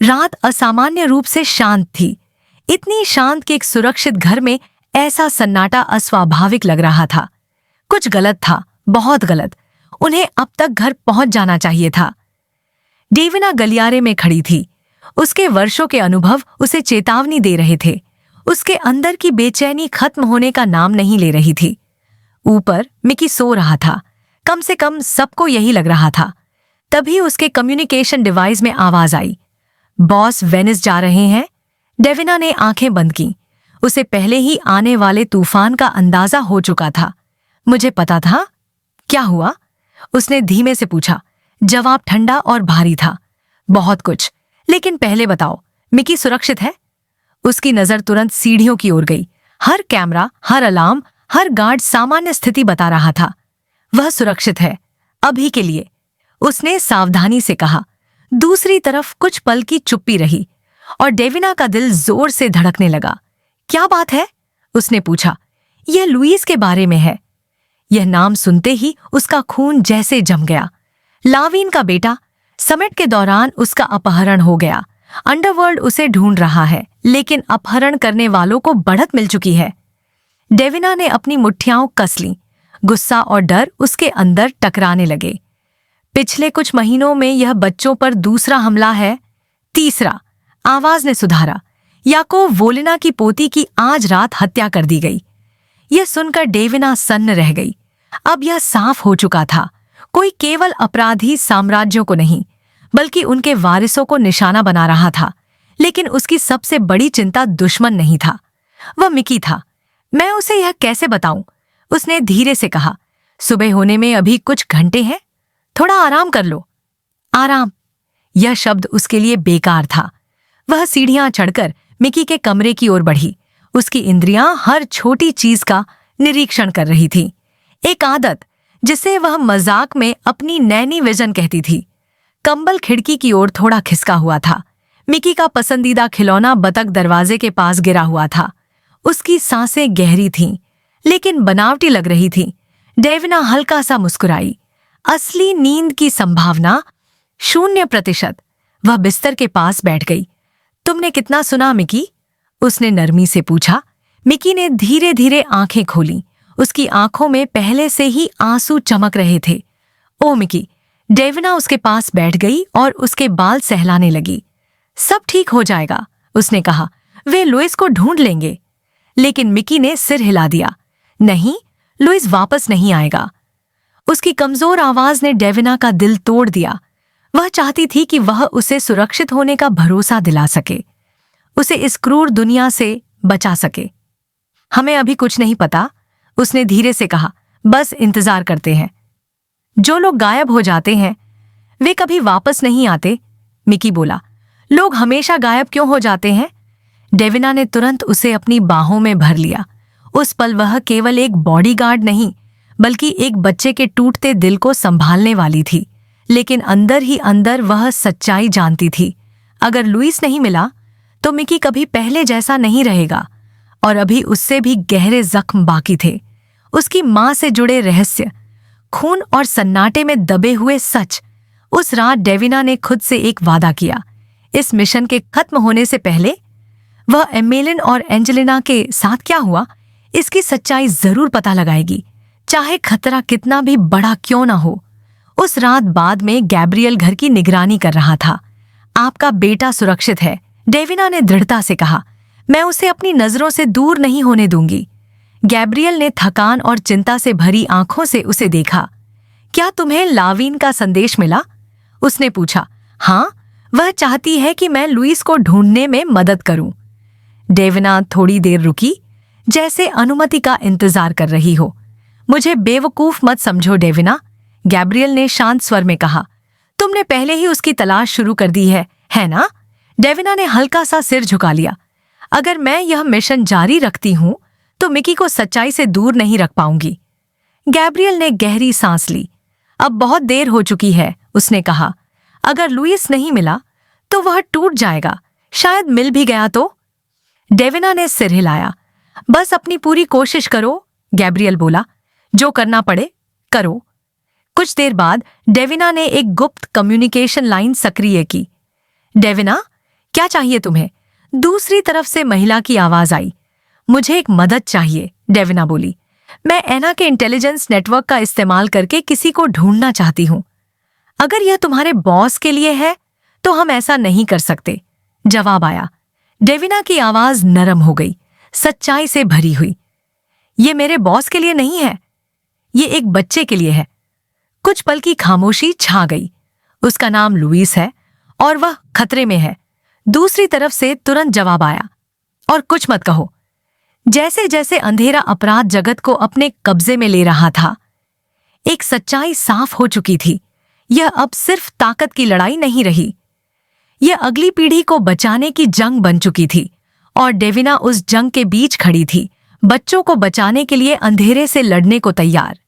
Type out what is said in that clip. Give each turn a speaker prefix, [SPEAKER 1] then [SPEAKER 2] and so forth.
[SPEAKER 1] रात असामान्य रूप से शांत थी, इतनी शांत कि एक सुरक्षित घर में ऐसा सन्नाटा अस्वाभाविक लग रहा था। कुछ गलत था, बहुत गलत। उन्हें अब तक घर पहुंच जाना चाहिए था। डेविना गलियारे में खड़ी थी। उसके वर्षों के अनुभव उसे चेतावनी दे रहे थे। उसके अंदर की बेचैनी खत्म होने का नाम नहीं ले रही थी। ऊपर मिकी सो रहा था, कम से कम सबको यही लग रहा था। तभी उसके कम्युनिकेशन डिवाइस में आवाज आई, बॉस वेनिस जा रहे हैं। डेविना ने आंखें बंद की। उसे पहले ही आने वाले तूफान का अंदाजा हो चुका था। मुझे पता था। क्या हुआ? उसने धीमे से पूछा। जवाब ठंडा और भारी था। बहुत कुछ, लेकिन पहले बताओ, मिकी सुरक्षित है? उसकी नजर तुरंत सीढ़ियों की ओर गई। हर कैमरा, हर अलार्म, हर गार्ड सामान्य स्थिति बता रहा था। वह सुरक्षित है, अभी के लिए, उसने सावधानी से कहा। दूसरी तरफ कुछ पल की चुप्पी रही और डेविना का दिल जोर से धड़कने लगा। क्या बात है? उसने पूछा। यह लुईस के बारे में है। यह नाम सुनते ही उसका खून जैसे जम गया। लावीन का बेटा। समिट के दौरान उसका अपहरण हो गया। अंडरवर्ल्ड उसे ढूंढ रहा है, लेकिन अपहरण करने वालों को बढ़त मिल चुकी है। डेविना ने अपनी मुट्ठियां कस लीं। गुस्सा और डर उसके अंदर टकराने लगे। पिछले कुछ महीनों में यह बच्चों पर दूसरा हमला है। तीसरा, आवाज ने सुधारा। याकोव वोलिना की पोती की आज रात हत्या कर दी गई। यह सुनकर डेविना सन्न रह गई। अब यह साफ हो चुका था, कोई केवल अपराधी साम्राज्यों को नहीं, बल्कि उनके वारिसों को निशाना बना रहा था। लेकिन उसकी सबसे बड़ी चिंता दुश्मन नहीं था, वह मिकी था। मैं उसे यह कैसे बताऊं? उसने धीरे से कहा। सुबह होने में अभी कुछ घंटे हैं, थोड़ा आराम कर लो। आराम, यह शब्द उसके लिए बेकार था। वह सीढ़ियां चढ़कर मिकी के कमरे की ओर बढ़ी। उसकी इंद्रियां हर छोटी चीज का निरीक्षण कर रही थी। एक आदत जिसे वह मजाक में अपनी नैनी विजन कहती थी। कंबल खिड़की की ओर थोड़ा खिसका हुआ था। मिकी का पसंदीदा खिलौना बतख दरवाजे के पास गिरा हुआ था। उसकी सांसें गहरी थीं, लेकिन बनावटी लग रही थीं। डेविना हल्का सा मुस्कुराई। असली नींद की संभावना 0%। वह बिस्तर के पास बैठ गई। तुमने कितना सुना मिकी? उसने नरमी से पूछा। मिकी ने धीरे धीरे आंखें खोलीं। उसकी आंखों में पहले से ही आंसू चमक रहे थे। ओ मिकी! डेविना उसके पास बैठ गई और उसके बाल सहलाने लगी। सब ठीक हो जाएगा, उसने कहा। वे लुईस को ढूंढ लेंगे। लेकिन मिकी ने सिर हिला दिया। नहीं, लुईस वापस नहीं आएगा। उसकी कमजोर आवाज ने डेविना का दिल तोड़ दिया। वह चाहती थी कि वह उसे सुरक्षित होने का भरोसा दिला सके, उसे इस क्रूर दुनिया से बचा सके। हमें अभी कुछ नहीं पता, उसने धीरे से कहा। बस इंतजार करते हैं। जो लोग गायब हो जाते हैं वे कभी वापस नहीं आते, मिकी बोला। लोग हमेशा गायब क्यों हो जाते हैं? डेविना ने तुरंत उसे अपनी बाहों में भर लिया। उस पल वह केवल एक बॉडीगार्ड नहीं, बल्कि एक बच्चे के टूटते दिल को संभालने वाली थी। लेकिन अंदर ही अंदर वह सच्चाई जानती थी। अगर लुईस नहीं मिला तो मिकी कभी पहले जैसा नहीं रहेगा। और अभी उससे भी गहरे जख्म बाकी थे। उसकी मां से जुड़े रहस्य, खून और सन्नाटे में दबे हुए सच। उस रात डेविना ने खुद से एक वादा किया। इस मिशन के खत्म होने से पहले वह एमेलिन और एंजेलिना के साथ क्या हुआ, इसकी सच्चाई जरूर पता लगाएगी, चाहे खतरा कितना भी बड़ा क्यों ना हो। उस रात बाद में गैब्रियल घर की निगरानी कर रहा था। आपका बेटा सुरक्षित है, डेविना ने दृढ़ता से कहा। मैं उसे अपनी नजरों से दूर नहीं होने दूंगी। गैब्रियल ने थकान और चिंता से भरी आंखों से उसे देखा। क्या तुम्हें लावीन का संदेश मिला? उसने पूछा। हाँ, वह चाहती है कि मैं लुईस को ढूंढने में मदद करूं। डेविना थोड़ी देर रुकी, जैसे अनुमति का इंतजार कर रही हो। मुझे बेवकूफ मत समझो डेविना, गैब्रियल ने शांत स्वर में कहा। तुमने पहले ही उसकी तलाश शुरू कर दी है ना? डेविना ने हल्का सा सिर झुका लिया। अगर मैं यह मिशन जारी रखती हूं तो मिकी को सच्चाई से दूर नहीं रख पाऊंगी। गैब्रियल ने गहरी सांस ली। अब बहुत देर हो चुकी है, उसने कहा। अगर लुईस नहीं मिला तो वह टूट जाएगा, शायद मिल भी गया तो। डेविना ने सिर हिलाया। बस अपनी पूरी कोशिश करो, गैब्रियल बोला। जो करना पड़े करो। कुछ देर बाद डेविना ने एक गुप्त कम्युनिकेशन लाइन सक्रिय की। डेविना, क्या चाहिए तुम्हें? दूसरी तरफ से महिला की आवाज आई। मुझे एक मदद चाहिए, डेविना बोली। मैं एना के इंटेलिजेंस नेटवर्क का इस्तेमाल करके किसी को ढूंढना चाहती हूँ। अगर यह तुम्हारे बॉस के लिए है तो हम ऐसा नहीं कर सकते, जवाब आया। डेविना की आवाज नरम हो गई, सच्चाई से भरी हुई। ये मेरे बॉस के लिए नहीं है, ये एक बच्चे के लिए है। कुछ पल की खामोशी छा गई। उसका नाम लुइस है और वह खतरे में है। दूसरी तरफ से तुरंत जवाब आया, और कुछ मत कहो। जैसे जैसे अंधेरा अपराध जगत को अपने कब्जे में ले रहा था, एक सच्चाई साफ हो चुकी थी। यह अब सिर्फ ताकत की लड़ाई नहीं रही, यह अगली पीढ़ी को बचाने की जंग बन चुकी थी। और डेविना उस जंग के बीच खड़ी थी, बच्चों को बचाने के लिए अंधेरे से लड़ने को तैयार।